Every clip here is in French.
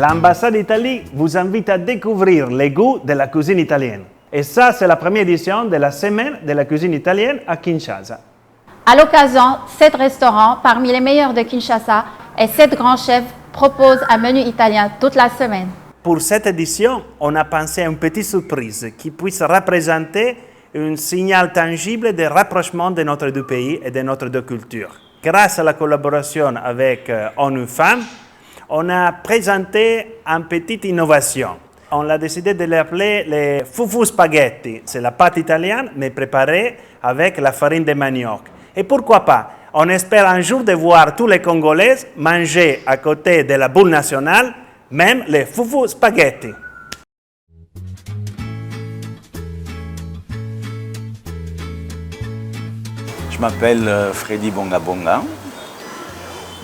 L'ambassade d'Italie vous invite à découvrir les goûts de la cuisine italienne. Et ça, c'est la première édition de la Semaine de la cuisine italienne à Kinshasa. À l'occasion, 7 restaurants parmi les meilleurs de Kinshasa et 7 grands chefs proposent un menu italien toute la semaine. Pour cette édition, on a pensé à une petite surprise qui puisse représenter un signal tangible de rapprochement de notre deux pays et de notre deux cultures. Grâce à la collaboration avec ONU Femmes, on a présenté une petite innovation. On a décidé de l'appeler les foufou spaghetti. C'est la pâte italienne, mais préparée avec la farine de manioc. Et pourquoi pas? On espère un jour de voir tous les Congolais manger à côté de la boule nationale, même les foufou spaghetti. Je m'appelle Freddy Bongabonga.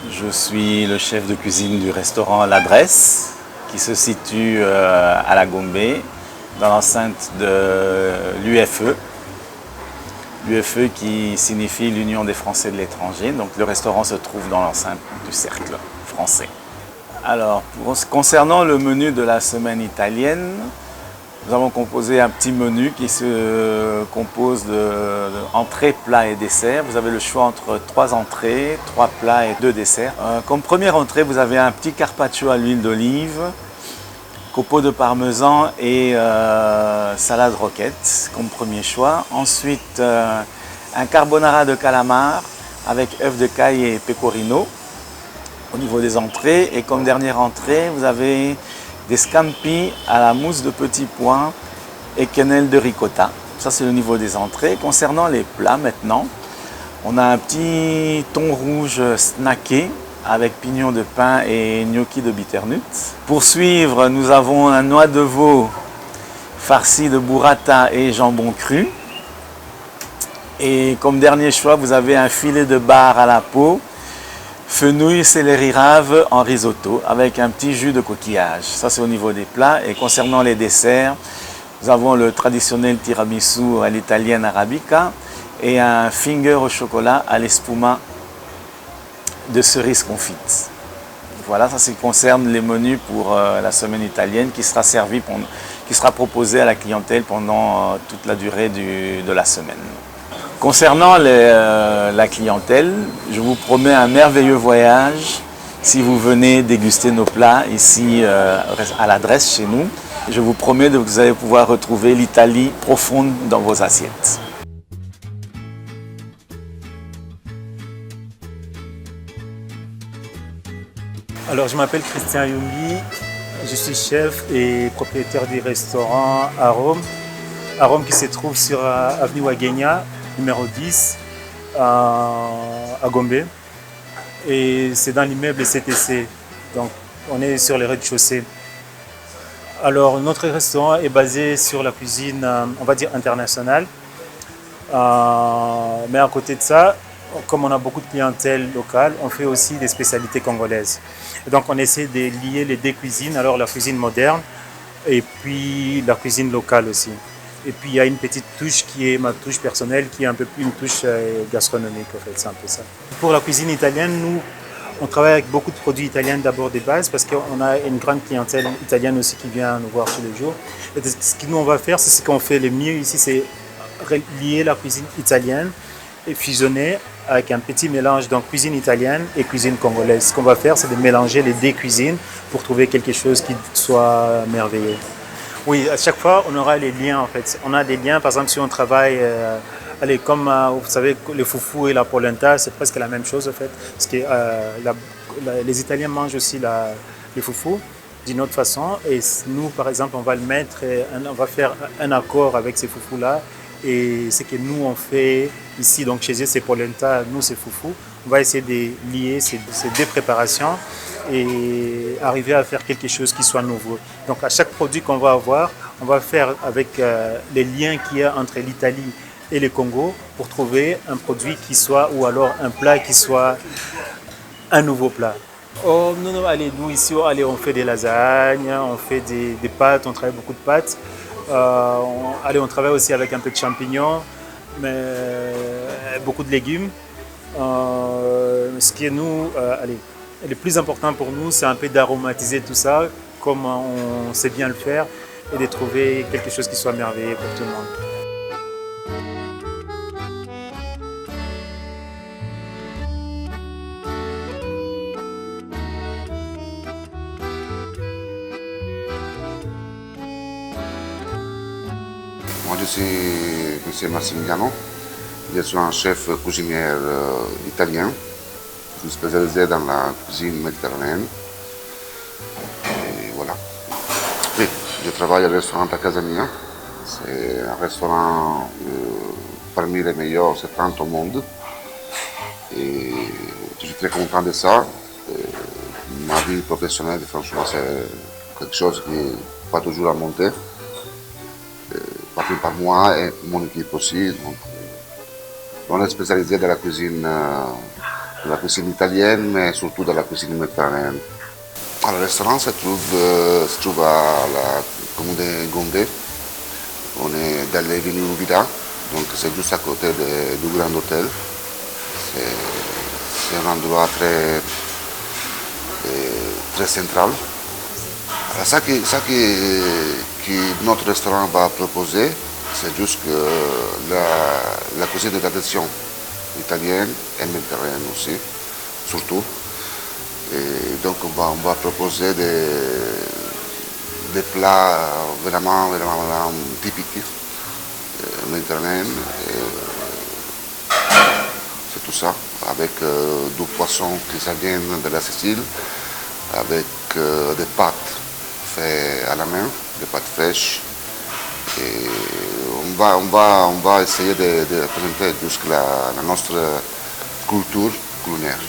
Je suis le chef de cuisine du restaurant L'Adresse, qui se situe à la Gombe, dans l'enceinte de l'UFE. L'UFE qui signifie l'Union des Français de l'étranger. Donc le restaurant se trouve dans l'enceinte du cercle français. Alors, concernant le menu de la semaine italienne, nous avons composé un petit menu qui se compose d'entrées, plats et desserts. Vous avez le choix entre 3 entrées, 3 plats et 2 desserts. Comme première entrée, vous avez un petit carpaccio à l'huile d'olive, copeaux de parmesan et salade roquette comme premier choix. Ensuite, un carbonara de calamar avec œufs de caille et pecorino au niveau des entrées. Et comme dernière entrée, vous avez des scampi à la mousse de petits pois et quenelle de ricotta. Ça, c'est le niveau des entrées. Concernant les plats maintenant, on a un petit thon rouge snacké avec pignon de pain et gnocchi de bitternut. Pour suivre, nous avons un noix de veau farci de burrata et jambon cru. Et comme dernier choix, vous avez un filet de bar à la peau, fenouil, céleri rave en risotto avec un petit jus de coquillage. Ça, c'est au niveau des plats. Et concernant les desserts, nous avons le traditionnel tiramisu à l'italienne arabica et un finger au chocolat à l'espuma de cerise confite. Voilà, ça concerne les menus pour la semaine italienne qui sera proposée à la clientèle pendant toute la durée de la semaine. Concernant la clientèle, je vous promets un merveilleux voyage si vous venez déguster nos plats ici à l'Adresse chez nous. Je vous promets que vous allez pouvoir retrouver l'Italie profonde dans vos assiettes. Alors, je m'appelle Christian Yumbi, je suis chef et propriétaire du restaurant Arôme. Arôme qui se trouve sur avenue Wagenya, numéro 10, à Gombe. Et c'est dans l'immeuble CTC, donc on est sur le rez-de-chaussée. Alors, notre restaurant est basé sur la cuisine, on va dire, internationale. Mais à côté de ça, comme on a beaucoup de clientèle locale, on fait aussi des spécialités congolaises. Et donc on essaie de lier les deux cuisines, alors la cuisine moderne et puis la cuisine locale aussi. Et puis il y a une petite touche qui est ma touche personnelle, qui est un peu plus une touche gastronomique en fait, c'est un peu ça. Pour la cuisine italienne, nous, on travaille avec beaucoup de produits italiens d'abord de base parce qu'on a une grande clientèle italienne aussi qui vient nous voir tous les jours. Et ce que nous on va faire, c'est ce qu'on fait le mieux ici, c'est lier la cuisine italienne et fusionner avec un petit mélange donc cuisine italienne et cuisine congolaise. Ce qu'on va faire, c'est de mélanger les deux cuisines pour trouver quelque chose qui soit merveilleux. Oui, à chaque fois, on aura les liens en fait. On a des liens, par exemple, si on travaille, comme vous savez, le foufou et la polenta, c'est presque la même chose en fait. Parce que les Italiens mangent aussi le foufou d'une autre façon. Et nous, par exemple, on va le mettre, on va faire un accord avec ces foufous-là. Et ce que nous on fait ici, donc chez eux c'est polenta, nous c'est foufou. On va essayer de lier ces deux préparations et arriver à faire quelque chose qui soit nouveau. Donc à chaque produit qu'on va avoir, on va faire avec les liens qu'il y a entre l'Italie et le Congo pour trouver un produit qui soit, ou alors un plat qui soit un nouveau plat. Oh, non, allez, nous ici, allez, on fait des lasagnes, on fait des pâtes, on travaille beaucoup de pâtes. On travaille aussi avec un peu de champignons, mais beaucoup de légumes. Ce qui est le plus important pour nous, c'est un peu d'aromatiser tout ça comment on sait bien le faire et de trouver quelque chose qui soit merveilleux pour tout le monde. Moi, je suis M. Massimiliano. Je suis un chef cuisinier italien. Je suis spécialisé dans la cuisine méditerranéenne. Et voilà. Oui, je travaille au restaurant à Casa Mia. C'est un restaurant parmi les meilleurs, c'est 30 au monde. Et je suis très content de ça. Et ma vie professionnelle, franchement, c'est quelque chose qui n'est pas toujours à monter. Pas que par moi et mon équipe aussi. Donc, on est spécialisé dans la cuisine italienne, mais surtout dans la cuisine méditerranéenne. Alors, le restaurant se trouve à la commune de Gondé. On est dans les Vignes Villa, donc c'est juste à côté du Grand Hôtel. C'est un endroit très central. Alors, ça que notre restaurant va proposer, c'est juste que la cuisine de tradition italienne et méditerranéenne aussi, surtout. Et donc on va proposer des plats vraiment typiques méditerranéens. C'est tout ça, avec du poisson qui vient de la Sicile, avec des pâtes faites à la main, des pâtes fraîches. Et on va essayer de présenter jusqu'à la notre culture culinaire.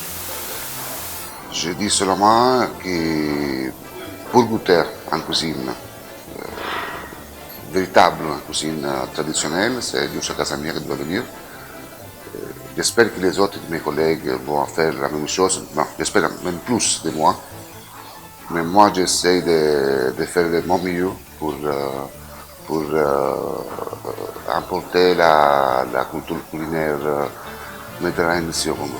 Je dis seulement que pour goûter en cuisine véritable, en cuisine traditionnelle, c'est Giusto Casa Mia qui doit venir. J'espère que les autres de mes collègues vont faire la même chose, j'espère même plus de moi. Mais moi, j'essaie de faire de mon mieux pour emporter la culture culinaire méditerranéenne ici au Congo.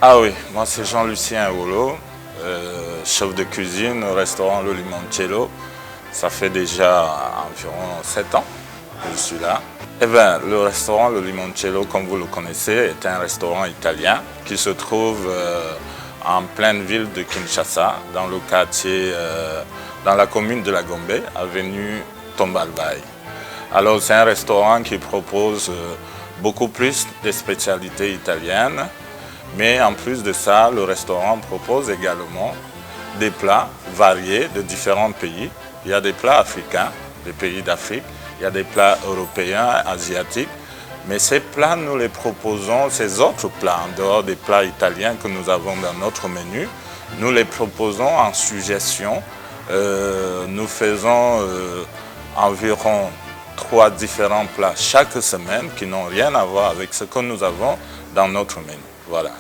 Ah oui, moi c'est Jean-Lucien Olo, chef de cuisine au restaurant Le Limoncello. Ça fait déjà environ 7 ans que je suis là. Eh bien, le restaurant Le Limoncello, comme vous le connaissez, est un restaurant italien qui se trouve en pleine ville de Kinshasa, dans le quartier, dans la commune de la Gombe, avenue Tombalbaye. Alors c'est un restaurant qui propose beaucoup plus de spécialités italiennes, mais en plus de ça, le restaurant propose également des plats variés de différents pays. Il y a des plats africains, des pays d'Afrique, il y a des plats européens, asiatiques, mais ces plats, nous les proposons, ces autres plats, en dehors des plats italiens que nous avons dans notre menu, nous les proposons en suggestion. Nous faisons environ 3 différents plats chaque semaine qui n'ont rien à voir avec ce que nous avons dans notre menu. Voilà.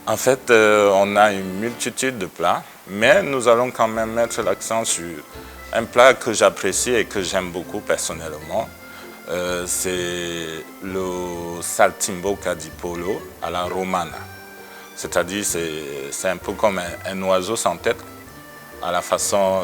En fait, on a une multitude de plats, mais nous allons quand même mettre l'accent sur un plat que j'apprécie et que j'aime beaucoup personnellement. C'est le saltimbocca di pollo à la romana. C'est-à-dire, c'est un peu comme un oiseau sans tête, à la façon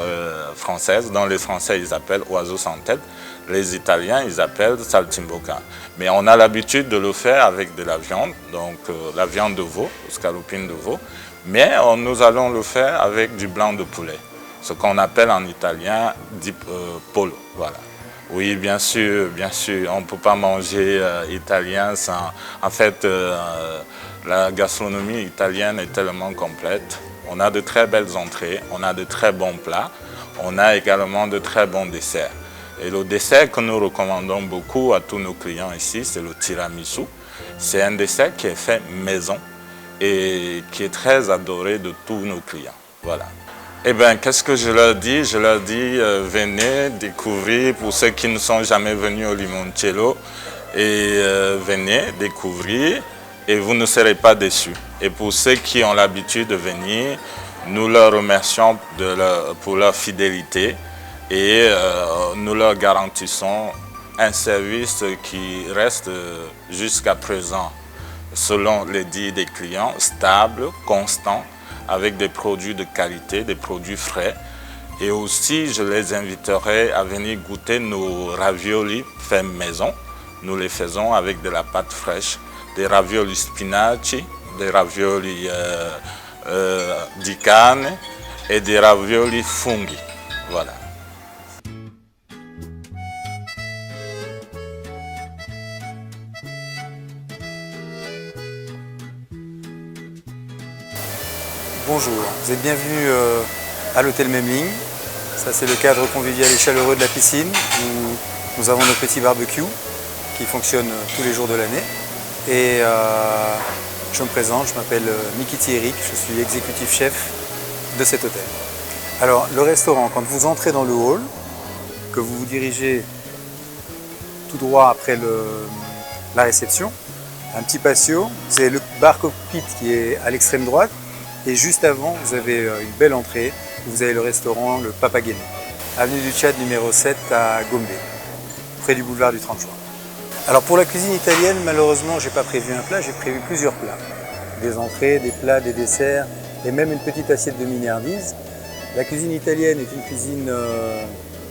française. Dans les Français, ils appellent oiseau sans tête. Les Italiens, ils appellent saltimbocca. Mais on a l'habitude de le faire avec de la viande, donc la viande de veau, scalopine de veau. Mais nous allons le faire avec du blanc de poulet, ce qu'on appelle en italien pollo. Voilà. Oui, bien sûr, on ne peut pas manger italien sans... En fait, la gastronomie italienne est tellement complète. On a de très belles entrées, on a de très bons plats, on a également de très bons desserts. Et le dessert que nous recommandons beaucoup à tous nos clients ici, c'est le tiramisu. C'est un dessert qui est fait maison et qui est très adoré de tous nos clients. Voilà. Eh bien, qu'est-ce que je leur dis? Je leur dis, venez découvrir, pour ceux qui ne sont jamais venus au Limoncello, et venez découvrir et vous ne serez pas déçus. Et pour ceux qui ont l'habitude de venir, nous leur remercions pour leur fidélité et nous leur garantissons un service qui reste jusqu'à présent, selon les dires des clients, stable, constant, avec des produits de qualité, des produits frais. Et aussi, je les inviterai à venir goûter nos raviolis faits maison. Nous les faisons avec de la pâte fraîche, des raviolis spinaci, des raviolis di carne et des raviolis funghi. Voilà. Bonjour, vous êtes bienvenue à l'hôtel Memling. Ça, c'est le cadre convivial et chaleureux de la piscine où nous avons nos petits barbecues qui fonctionnent tous les jours de l'année. Et je me présente, je m'appelle Mikiti Eric, je suis exécutif chef de cet hôtel. Alors, le restaurant, quand vous entrez dans le hall, que vous vous dirigez tout droit après la réception, un petit patio, vous avez le bar cockpit qui est à l'extrême droite. Et juste avant, vous avez une belle entrée, vous avez le restaurant Le Papageno, avenue du Tchad numéro 7 à Gombe, près du boulevard du 30 juin. Alors pour la cuisine italienne, malheureusement, je n'ai pas prévu un plat, j'ai prévu plusieurs plats. Des entrées, des plats, des desserts et même une petite assiette de milliardise. La cuisine italienne est une cuisine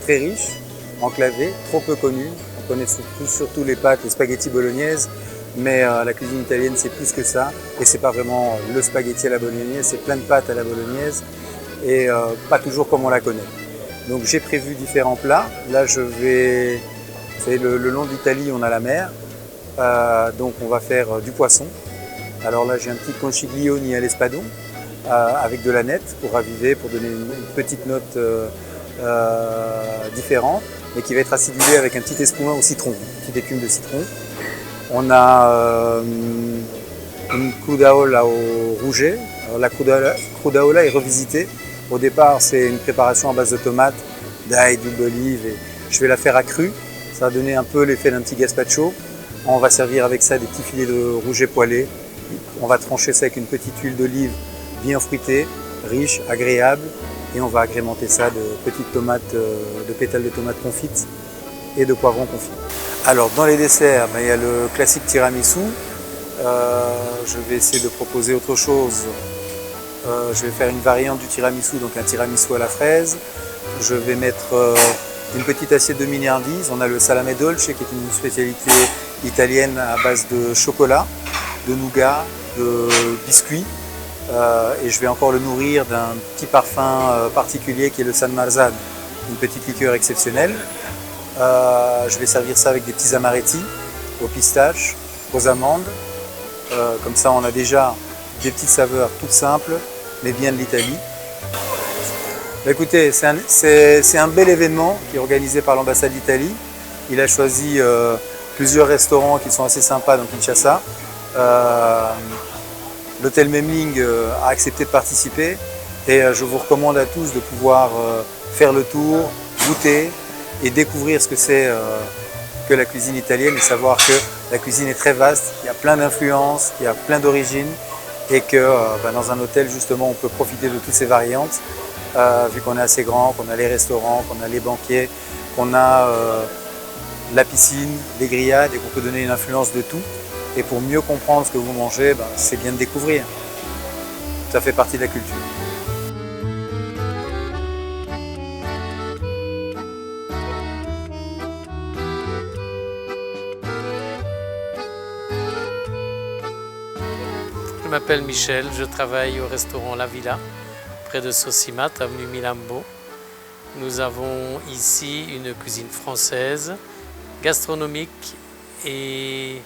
très riche, enclavée, trop peu connue. On connaît surtout les pâtes, les spaghettis bolognaises. Mais la cuisine italienne, c'est plus que ça. Et c'est pas vraiment le spaghetti à la bolognaise, c'est plein de pâtes à la bolognaise et pas toujours comme on la connaît. Donc j'ai prévu différents plats. Là, je vais... Vous savez, le long de l'Italie, on a la mer. Donc on va faire du poisson. Alors là, j'ai un petit conchiglioni à l'espadon avec de la nette pour raviver, pour donner une petite note différente, mais qui va être acidulée avec un petit espuma au citron, une petite écume de citron. On a une crudaola au rouget. Alors, la crudaola est revisitée. Au départ, c'est une préparation à base de tomates, d'ail, d'huile d'olive. Et je vais la faire à cru. Ça va donner un peu l'effet d'un petit gazpacho. On va servir avec ça des petits filets de rouget poêlé. On va trancher ça avec une petite huile d'olive bien fruitée, riche, agréable. Et on va agrémenter ça de petites tomates, de pétales de tomates confites et de poivrons confits. Alors dans les desserts, il y a le classique tiramisu. Je vais essayer de proposer autre chose. Je vais faire une variante du tiramisu, donc un tiramisu à la fraise. Je vais mettre une petite assiette de milliardise. On a le salame dolce qui est une spécialité italienne à base de chocolat, de nougat, de biscuits. Et je vais encore le nourrir d'un petit parfum particulier qui est le San Marzano, une petite liqueur exceptionnelle. Je vais servir ça avec des petits amaretti aux pistaches, aux amandes. Comme ça, on a déjà des petites saveurs toutes simples, mais bien de l'Italie. Écoutez, c'est un bel événement qui est organisé par l'ambassade d'Italie. Il a choisi plusieurs restaurants qui sont assez sympas dans Kinshasa. L'hôtel Memling a accepté de participer et je vous recommande à tous de pouvoir faire le tour, goûter et découvrir ce que c'est que la cuisine italienne et savoir que la cuisine est très vaste, il y a plein d'influences, il y a plein d'origines et que dans un hôtel justement on peut profiter de toutes ces variantes vu qu'on est assez grand, qu'on a les restaurants, qu'on a les banquets, qu'on a la piscine, les grillades et qu'on peut donner une influence de tout. Et pour mieux comprendre ce que vous mangez, c'est bien de découvrir. Ça fait partie de la culture. Je m'appelle Michel, je travaille au restaurant La Villa, près de Sosimat, avenue Milambo. Nous avons ici une cuisine française, gastronomique et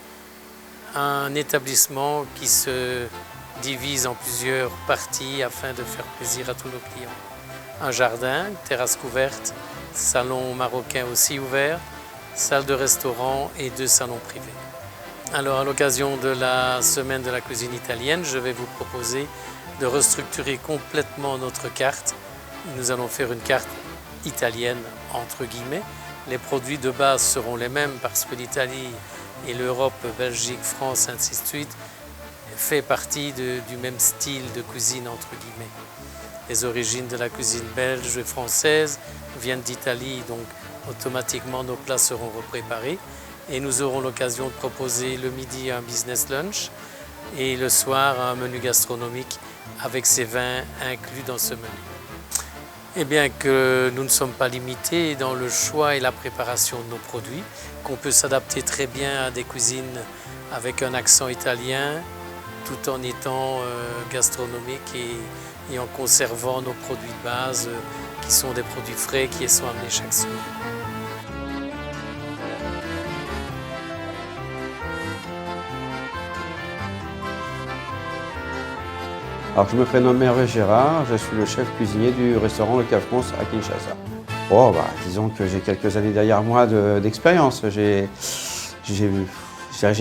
un établissement qui se divise en plusieurs parties afin de faire plaisir à tous nos clients. Un jardin, une terrasse couverte, salon marocain aussi ouvert, salle de restaurant et 2 salons privés. Alors à l'occasion de la semaine de la cuisine italienne, je vais vous proposer de restructurer complètement notre carte. Nous allons faire une carte italienne entre guillemets. Les produits de base seront les mêmes parce que l'Italie et l'Europe, Belgique, France, ainsi de suite, fait partie du même style de cuisine entre guillemets. Les origines de la cuisine belge et française viennent d'Italie, donc automatiquement nos plats seront repréparés et nous aurons l'occasion de proposer le midi un business lunch et le soir un menu gastronomique avec ces vins inclus dans ce menu. Et bien que nous ne sommes pas limités dans le choix et la préparation de nos produits, qu'on peut s'adapter très bien à des cuisines avec un accent italien tout en étant gastronomique et en conservant nos produits de base qui sont des produits frais qui sont amenés chaque semaine. Alors, je me prénomme Hervé Gérard, je suis le chef cuisinier du restaurant Le Cave France à Kinshasa. Oh, disons que j'ai quelques années derrière moi d'expérience. J'ai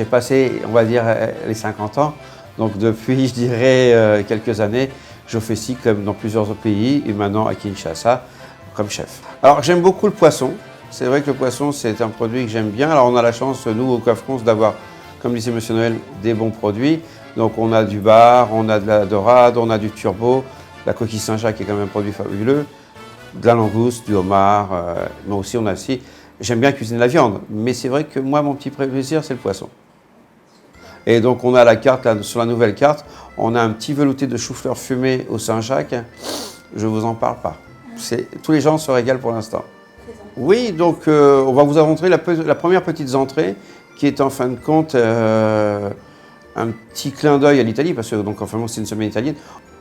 passé, on va dire, les 50 ans. Donc depuis, je dirais, quelques années, j'officie comme dans plusieurs autres pays et maintenant à Kinshasa comme chef. Alors, j'aime beaucoup le poisson. C'est vrai que le poisson, c'est un produit que j'aime bien. Alors, on a la chance, nous, au Cave France, d'avoir, comme disait M. Noël, des bons produits. Donc on a du bar, on a de la dorade, on a du turbo, la coquille Saint-Jacques est quand même un produit fabuleux, de la langouste, du homard, mais aussi on a aussi, j'aime bien cuisiner la viande, mais c'est vrai que moi mon petit plaisir c'est le poisson. Et donc on a la carte, là, sur la nouvelle carte, on a un petit velouté de chou-fleur fumé au Saint-Jacques, je vous en parle pas. Tous les gens se régalent pour l'instant. Oui, donc on va vous montrer la première petite entrée qui est en fin de compte un petit clin d'œil à l'Italie, parce que donc, enfin, c'est une semaine italienne.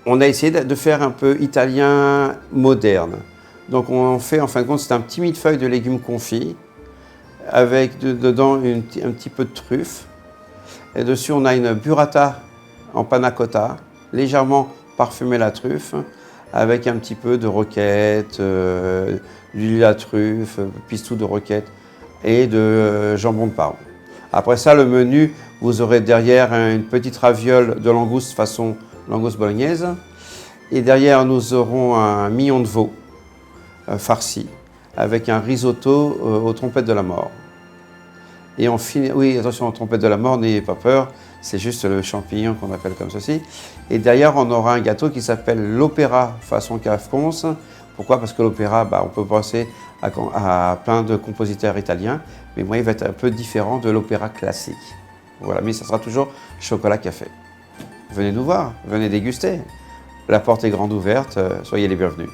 On a essayé de faire un peu italien moderne. Donc on fait, en fin de compte, c'est un petit millefeuille de légumes confits, avec dedans un petit peu de truffe. Et dessus, on a une burrata en panna cotta, légèrement parfumée la truffe, avec un petit peu de roquette, d'huile à truffe, pistou de roquette et de jambon de Parme. Après ça, le menu, vous aurez derrière une petite raviole de langouste façon langouste bolognaise. Et derrière, nous aurons un mignon de veau farci avec un risotto aux trompettes de la mort. Et on finit, oui, attention aux trompettes de la mort, n'ayez pas peur, c'est juste le champignon qu'on appelle comme ceci. Et derrière, on aura un gâteau qui s'appelle l'opéra façon Cave France. Pourquoi? Parce que l'opéra, on peut penser à plein de compositeurs italiens, mais moi, il va être un peu différent de l'opéra classique. Voilà, mais ça sera toujours chocolat café. Venez nous voir, venez déguster. La porte est grande ouverte, soyez les bienvenus.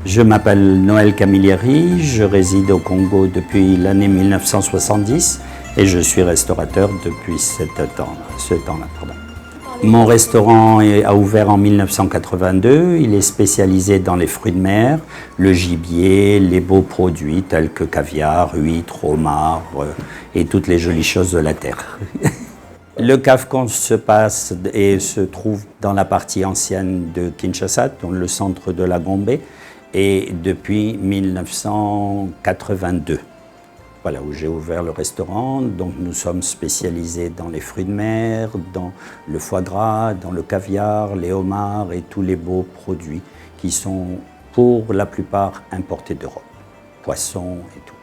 Je m'appelle Noël Camilleri, je réside au Congo depuis l'année 1970 et je suis restaurateur depuis ce temps-là. Mon restaurant a ouvert en 1982, il est spécialisé dans les fruits de mer, le gibier, les beaux produits tels que caviar, huîtres, homard et toutes les jolies choses de la terre. Le Cave France se passe et se trouve dans la partie ancienne de Kinshasa, dans le centre de la Gombe, et depuis 1982. Voilà où j'ai ouvert le restaurant. Donc nous sommes spécialisés dans les fruits de mer, dans le foie gras, dans le caviar, les homards et tous les beaux produits qui sont pour la plupart importés d'Europe, poissons et tout.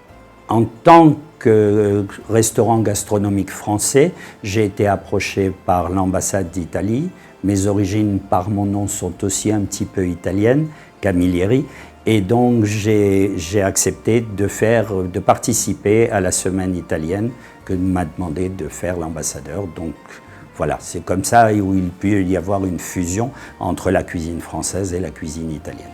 En tant que restaurant gastronomique français, j'ai été approché par l'ambassade d'Italie. Mes origines par mon nom sont aussi un petit peu italiennes, Camilleri. Et donc j'ai accepté de participer à la semaine italienne que m'a demandé de faire l'ambassadeur. Donc voilà, c'est comme ça où il peut y avoir une fusion entre la cuisine française et la cuisine italienne.